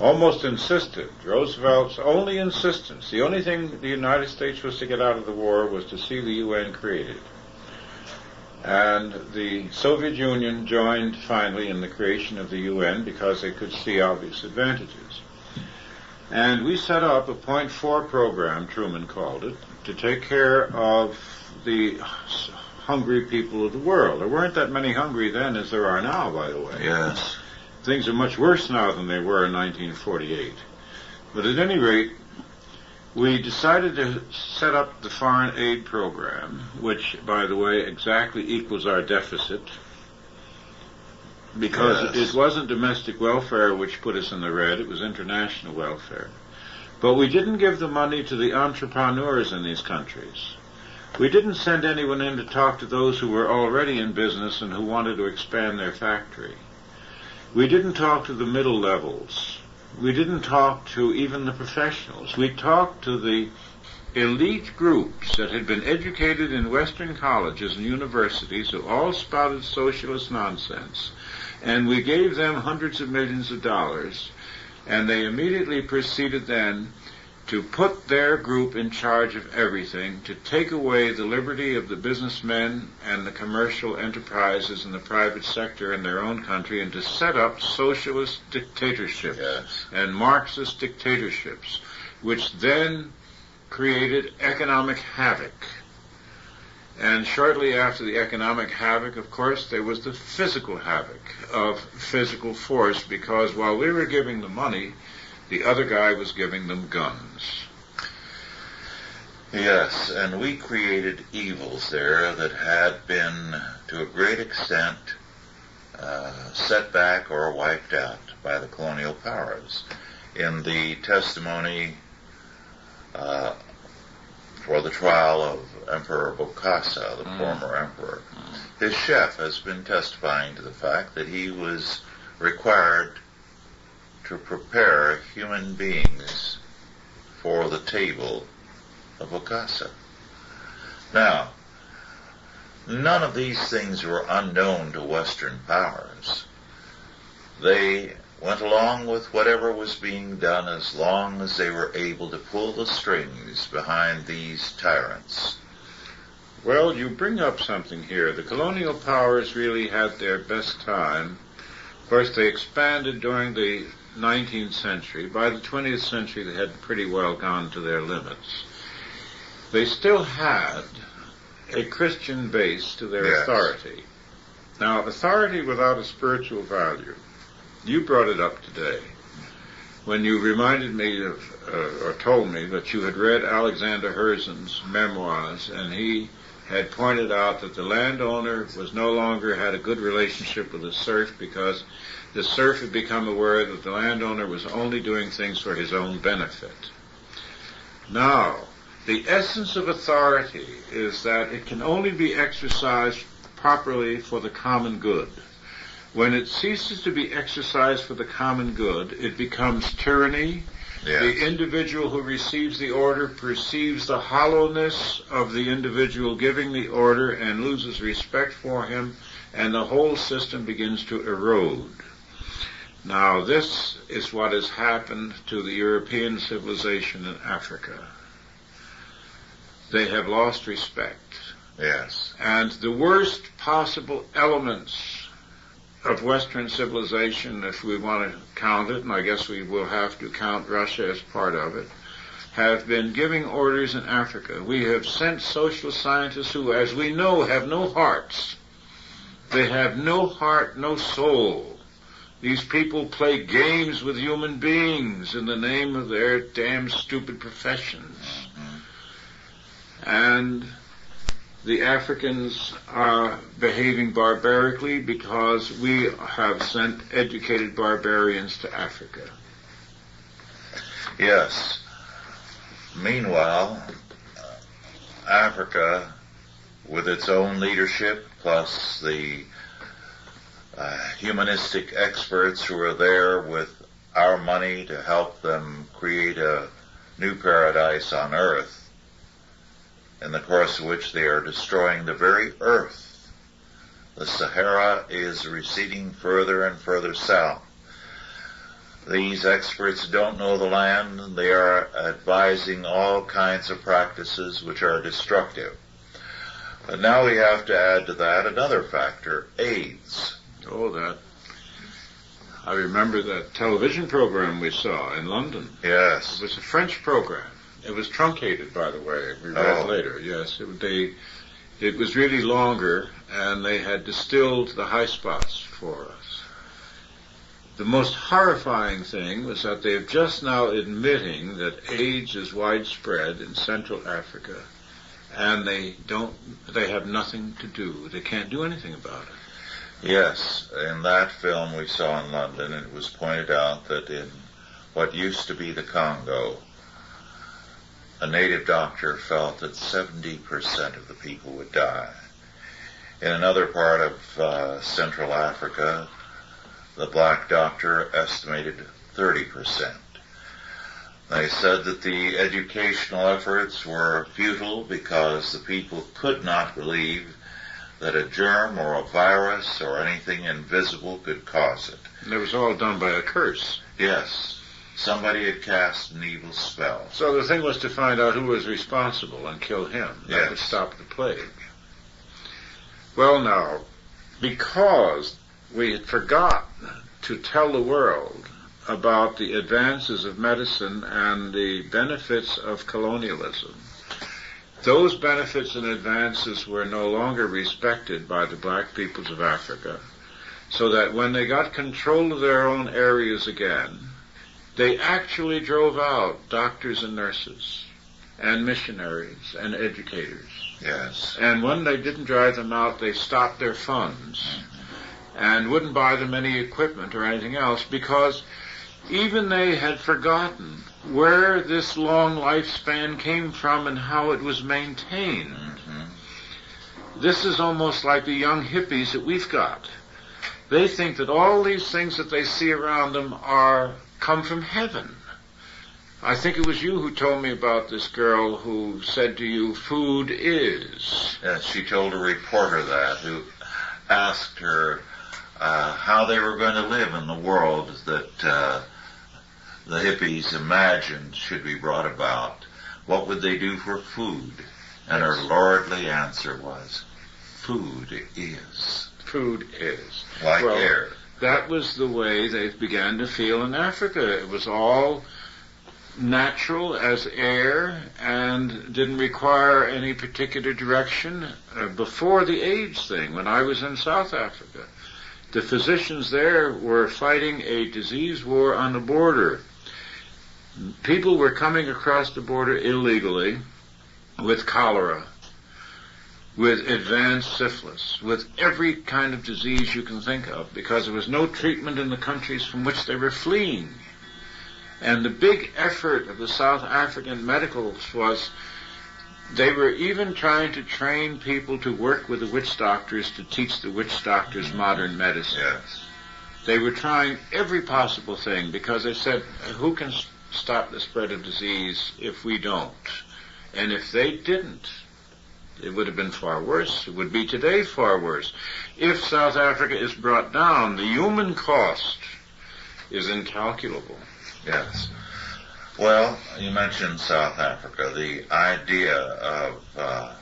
S3: Almost insisted, Roosevelt's only insistence, the only thing the United States was to get out of the war was to see the UN created. And the Soviet Union joined finally in the creation of the UN because they could see obvious advantages. And we set up a Point 4 program, Truman called it, to take care of the hungry people of the world. There weren't that many hungry then as there are now, by the way.
S2: Yes.
S3: Things are much worse now than they were in 1948. But at any rate, we decided to set up the foreign aid program, which, by the way, exactly equals our deficit, because it wasn't domestic welfare which put us in the red, it was international welfare. But we didn't give the money to the entrepreneurs in these countries. We didn't send anyone in to talk to those who were already in business and who wanted to expand their factory. We didn't talk to the middle levels. We didn't talk to even the professionals. We talked to the elite groups that had been educated in Western colleges and universities who all spouted socialist nonsense. And we gave them hundreds of millions of dollars And they immediately proceeded then to put their group in charge of everything, to take away the liberty of the businessmen and the commercial enterprises in the private sector in their own country, and to set up socialist dictatorships and Marxist dictatorships, which then created economic havoc. And shortly after the economic havoc, of course, there was the physical havoc of physical force, because while we were giving the money, the other guy was giving them guns.
S2: Yes, and we created evils there that had been, to a great extent, set back or wiped out by the colonial powers. In the testimony for the trial of Emperor Bokassa, the former emperor, his chef has been testifying to the fact that he was required to prepare human beings for the table of Bokassa. Now, none of these things were unknown to Western powers. They went along with whatever was being done as long as they were able to pull the strings behind these tyrants.
S3: Well, you bring up something here. The colonial powers really had their best time. Of course, they expanded during the 19th century. By the 20th century, they had pretty well gone to their limits. They still had a Christian base to their authority. Now, authority without a spiritual value. You brought it up today when you reminded me of, or told me that you had read Alexander Herzen's memoirs, and he had pointed out that the landowner was no longer had a good relationship with the serf, because the serf had become aware that the landowner was only doing things for his own benefit. Now, the essence of authority is that it can only be exercised properly for the common good. When it ceases to be exercised for the common good, it becomes tyranny.
S2: Yes.
S3: The individual who receives the order perceives the hollowness of the individual giving the order and loses respect for him, and the whole system begins to erode. Now, this is what has happened to the European civilization in Africa. They have lost respect.
S2: Yes.
S3: And the worst possible elements of Western civilization, if we want to count it, and I guess we will have to count Russia as part of it, have been giving orders in Africa. We have sent social scientists who, as we know, have no hearts. They have no heart, no soul. These people play games with human beings in the name of their damn stupid professions. And the Africans are behaving barbarically because we have sent educated barbarians to Africa.
S2: Yes. Meanwhile, Africa, with its own leadership, plus the humanistic experts who are there with our money to help them create a new paradise on earth, in the course of which they are destroying the very earth. The Sahara is receding further and further south. These experts don't know the land. They are advising all kinds of practices which are destructive. But now we have to add to that another factor, AIDS.
S3: Oh, that. I remember that television program we saw in London.
S2: Yes.
S3: It was a French program. It was truncated, by the way. We read later. Yes, it was really longer, and they had distilled the high spots for us. The most horrifying thing was that they are just now admitting that AIDS is widespread in Central Africa, and they have nothing to do. They can't do anything about it.
S2: Yes, in that film we saw in London, it was pointed out that in what used to be the Congo, a native doctor felt that 70% of the people would die. In another part of Central Africa, the black doctor estimated 30%. They said that the educational efforts were futile because the people could not believe that a germ or a virus or anything invisible could cause it.
S3: And it was all done by a curse.
S2: Yes. Somebody had cast an evil spell.
S3: So the thing was to find out who was responsible and kill him. That
S2: Yes.
S3: would stop the plague. Well, now, because we had forgotten to tell the world about the advances of medicine and the benefits of colonialism, those benefits and advances were no longer respected by the black peoples of Africa, so that when they got control of their own areas again, they actually drove out doctors and nurses and missionaries and educators.
S2: Yes.
S3: And when they didn't drive them out, they stopped their funds and wouldn't buy them any equipment or anything else, because even they had forgotten where this long lifespan came from and how it was maintained. This is almost like the young hippies that we've got. They think that all these things that they see around them come from heaven. I think it was you who told me about this girl who said to you, food is.
S2: Yes, she told a reporter that, who asked her how they were going to live in the world that the hippies imagined should be brought about. What would they do for food? And her lordly answer was, food is.
S3: Food is.
S2: Like air.
S3: That was the way they began to feel in Africa. It was all natural as air and didn't require any particular direction. Before the AIDS thing, when I was in South Africa, the physicians there were fighting a disease war on the border. People were coming across the border illegally with cholera, with advanced syphilis, with every kind of disease you can think of, because there was no treatment in the countries from which they were fleeing. And the big effort of the South African medicals was they were even trying to train people to work with the witch doctors to teach the witch doctors modern medicine.
S2: Yes.
S3: They were trying every possible thing, because they said, who can stop the spread of disease if we don't? And if they didn't, it would have been far worse. It would be today far worse. If South Africa is brought down, the human cost is incalculable.
S2: Yes. Well, you mentioned South Africa. The idea of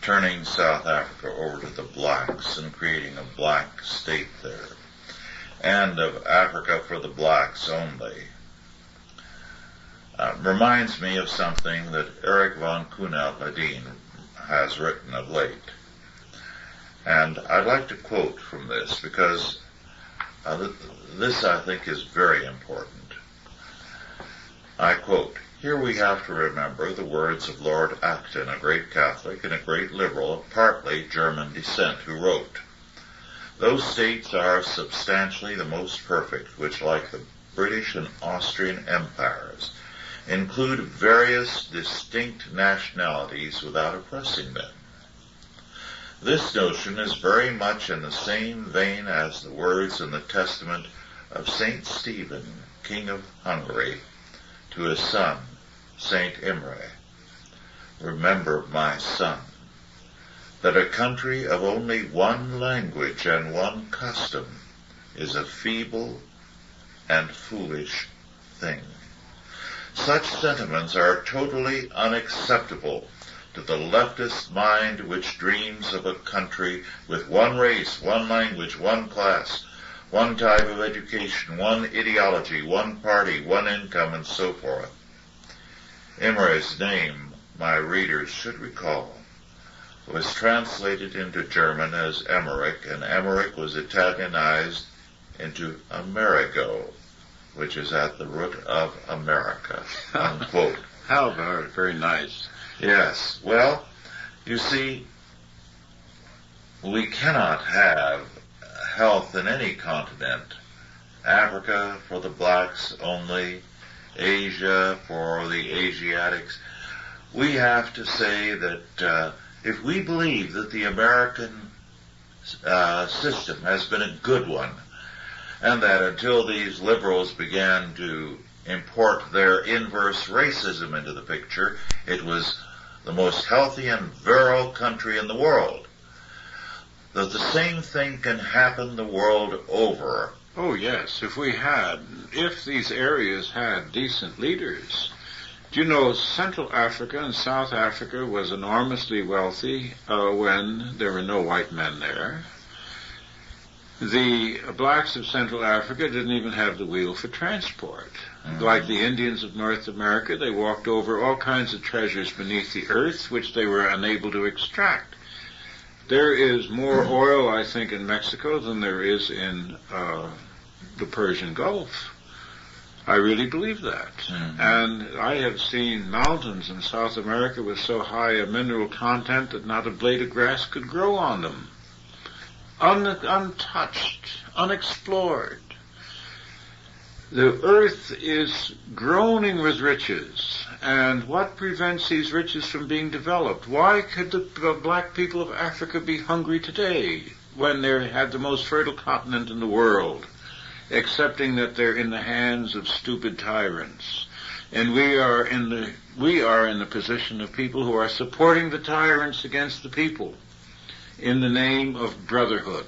S2: turning South Africa over to the blacks and creating a black state there, and of Africa for the blacks only, reminds me of something that Eric von Kuhnel-Ledin has written of late. And I'd like to quote from this, because this, I think, is very important. I quote, "Here we have to remember the words of Lord Acton, a great Catholic and a great liberal of partly German descent, who wrote, 'Those states are substantially the most perfect which, like the British and Austrian empires, include various distinct nationalities without oppressing them. This notion is very much in the same vein as the words in the Testament of Saint Stephen, King of Hungary, to his son, Saint Imre. Remember, my son, that a country of only one language and one custom is a feeble and foolish thing. Such sentiments are totally unacceptable to the leftist mind which dreams of a country with one race, one language, one class, one type of education, one ideology, one party, one income, and so forth.' Imre's name, my readers should recall, was translated into German as Emmerich, and Emmerich was Italianized into Amerigo, which is at the root of America." Unquote.
S3: How very, very nice.
S2: Yes. Well, you see, we cannot have health in any continent. Africa for the blacks only, Asia for the Asiatics. We have to say that if we believe that the American system has been a good one, and that until these liberals began to import their inverse racism into the picture, it was the most healthy and virile country in the world, that the same thing can happen the world over
S3: Oh, yes, if these areas had decent leaders. Do you know Central Africa and South Africa was enormously wealthy when there were no white men there? The blacks of Central Africa didn't even have the wheel for transport. Mm-hmm. Like the Indians of North America, they walked over all kinds of treasures beneath the earth which they were unable to extract. There is more oil, I think, in Mexico than there is in the Persian Gulf. I really believe that. Mm-hmm. And I have seen mountains in South America with so high a mineral content that not a blade of grass could grow on them. Untouched, unexplored. The earth is groaning with riches, and what prevents these riches from being developed? Why could the black people of Africa be hungry today when they had the most fertile continent in the world, excepting that they're in the hands of stupid tyrants? And we are in the position of people who are supporting the tyrants against the people in the name of brotherhood.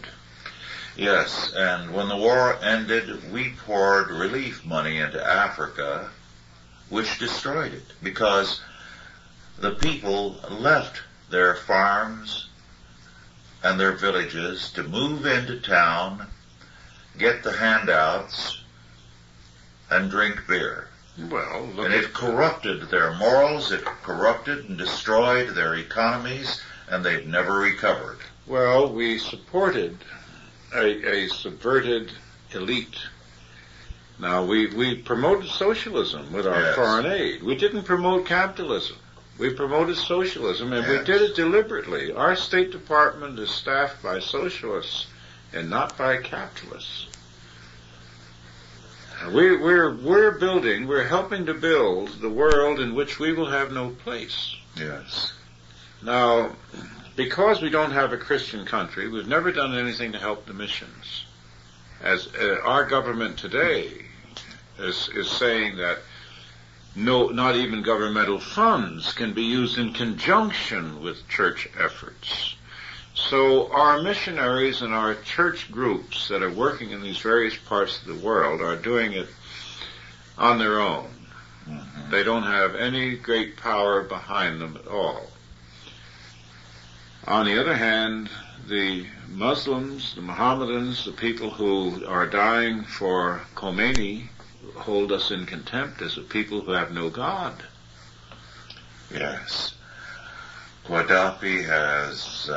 S2: Yes, and when the war ended, we poured relief money into Africa, which destroyed it, because the people left their farms and their villages to move into town, get the handouts, and drink beer.
S3: Well,
S2: and it corrupted their morals, it corrupted and destroyed their economies, and they've never recovered.
S3: Well, we supported a subverted elite. Now, we promoted socialism with our foreign aid. We didn't promote capitalism. We promoted socialism, and we did it deliberately. Our State Department is staffed by socialists and not by capitalists. We're helping to build the world in which we will have no place.
S2: Yes.
S3: Now, because we don't have a Christian country, we've never done anything to help the missions. As our government today is saying that not even governmental funds can be used in conjunction with church efforts. So our missionaries and our church groups that are working in these various parts of the world are doing it on their own. Mm-hmm. They don't have any great power behind them at all. On the other hand, the Muslims, the Mohammedans, the people who are dying for Khomeini hold us in contempt as a people who have no God.
S2: Yes. Gaddafi has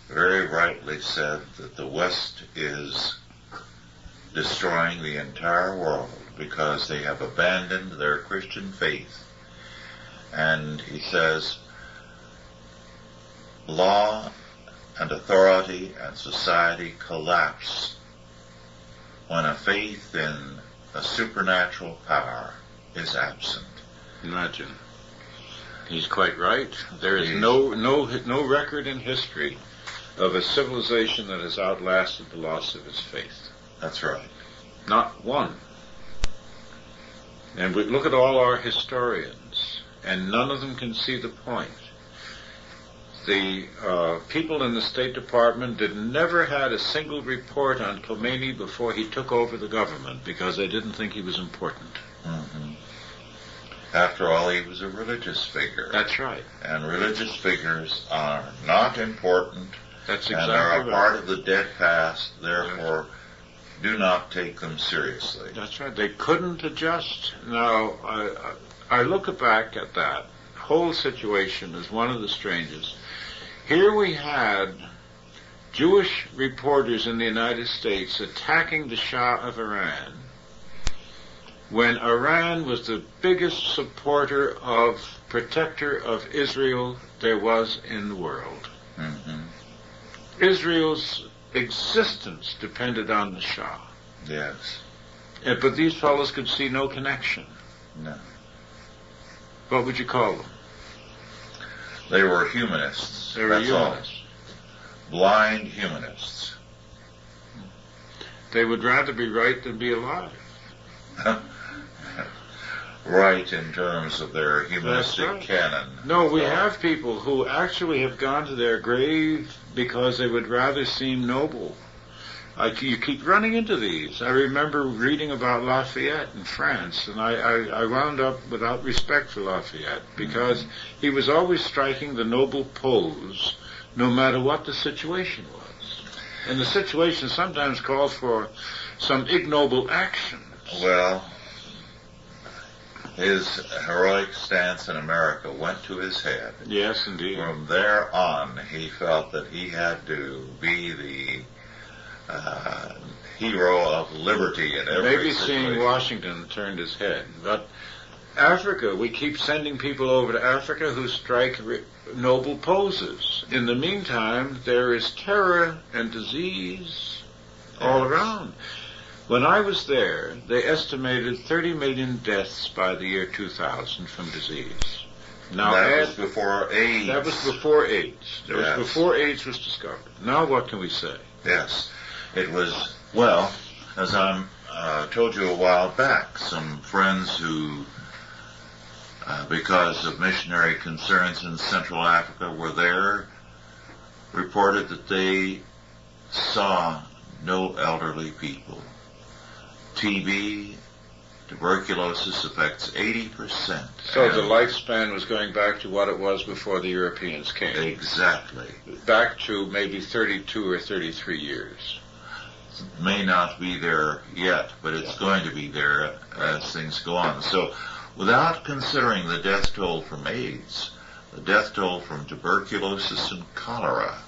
S2: very rightly said that the West is destroying the entire world because they have abandoned their Christian faith. And he says, law and authority and society collapse when a faith in a supernatural power is absent.
S3: Imagine. He's quite right. There is no record in history of a civilization that has outlasted the loss of its faith.
S2: That's right.
S3: Not one. And we look at all our historians, and none of them can see the point. The people in the State Department never had a single report on Khomeini before he took over the government because they didn't think he was important.
S2: Mm-hmm. After all, he was a religious figure.
S3: That's right.
S2: And religious figures are not important.
S3: That's exactly
S2: right. And are a part
S3: right.
S2: of the dead past, therefore do not take them seriously.
S3: That's right. They couldn't adjust. Now, I look back at that whole situation as one of the strangest. Here we had Jewish reporters in the United States attacking the Shah of Iran when Iran was the biggest supporter protector of Israel there was in the world.
S2: Mm-hmm.
S3: Israel's existence depended on the Shah.
S2: Yes.
S3: But these fellows could see no connection.
S2: No.
S3: What would you call them?
S2: They were humanists.
S3: They were humanists.
S2: All. Blind humanists.
S3: They would rather be right than be alive.
S2: Right in terms of their humanistic canon.
S3: No, we have people who actually have gone to their grave because they would rather seem noble You keep running into these. I remember reading about Lafayette in France, and I wound up without respect for Lafayette because he was always striking the noble pose no matter what the situation was. And the situation sometimes called for some ignoble action.
S2: Well, his heroic stance in America went to his head.
S3: Yes, indeed.
S2: From there on, he felt that he had to be the hero of liberty in every
S3: Maybe
S2: situation.
S3: seeing Washington turned his head. But Africa, we keep sending people over to Africa who strike noble poses. In the meantime, there is terror and disease all around. When I was there, they estimated 30 million deaths by the year 2000 from disease. Now,
S2: that was before AIDS.
S3: That was before AIDS. That
S2: Yes.
S3: was before AIDS was discovered. Now what can we say?
S2: Yes. It was, well, as I told you a while back, some friends who, because of missionary concerns in Central Africa, were there, reported that they saw no elderly people. TB, tuberculosis affects 80%.
S3: So the lifespan was going back to what it was before the Europeans came.
S2: Exactly.
S3: Back to maybe 32 or 33 years.
S2: May not be there yet, but it's going to be there as things go on. So without considering the death toll from AIDS, the death toll from tuberculosis and cholera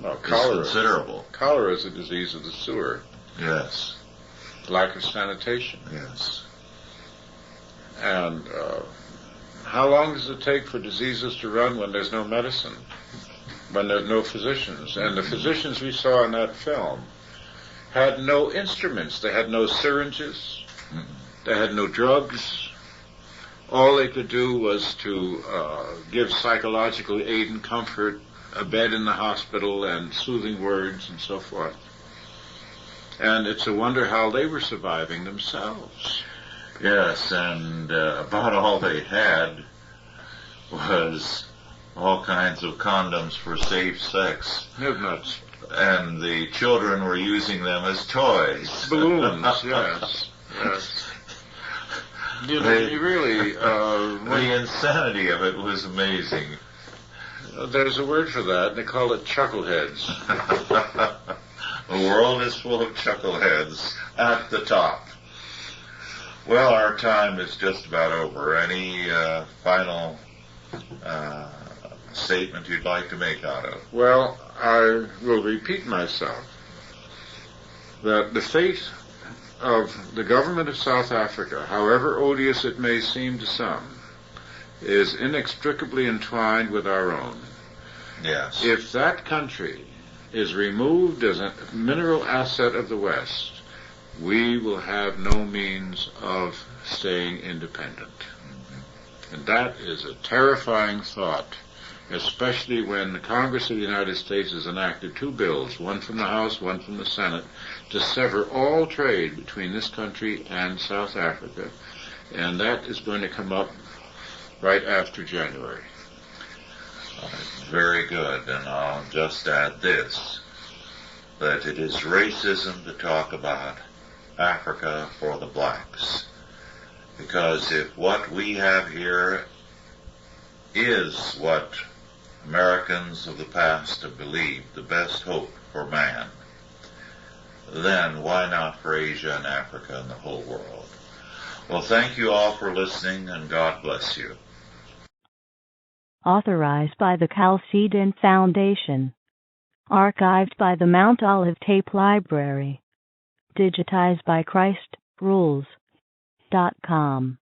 S3: Well,
S2: is considerable.
S3: Cholera is a disease of the sewer.
S2: Yes.
S3: Lack of sanitation.
S2: Yes.
S3: And how long does it take for diseases to run when there's no medicine? When there's no physicians? And the physicians we saw in that film had no instruments. They had no syringes. They had no drugs. All they could do was to give psychological aid and comfort, a bed in the hospital, and soothing words and so forth. And it's a wonder how they were surviving themselves.
S2: Yes, and about all they had was all kinds of condoms for safe sex.
S3: Nuts.
S2: And the children were using them as toys.
S3: Balloons, yes. Yes. You really...
S2: the insanity of it was amazing.
S3: There's a word for that. They call it chuckleheads.
S2: The world is full of chuckleheads at the top. Well, our time is just about over. Any final statement you'd like to make out of?
S3: Well, I will repeat myself that the fate of the government of South Africa, however odious it may seem to some, is inextricably entwined with our own.
S2: Yes.
S3: If that country is removed as a mineral asset of the West, we will have no means of staying independent. And that is a terrifying thought, especially when the Congress of the United States has enacted 2 bills, one from the House, one from the Senate, to sever all trade between this country and South Africa. And that is going to come up right after January.
S2: Very good, and I'll just add this, that it is racism to talk about Africa for the blacks. Because if what we have here is what Americans of the past have believed, the best hope for man, then why not for Asia and Africa and the whole world? Well, thank you all for listening, and God bless you.
S1: Authorized by the Chalcedon Foundation. Archived by the Mount Olive Tape Library. Digitized by ChristRules.com.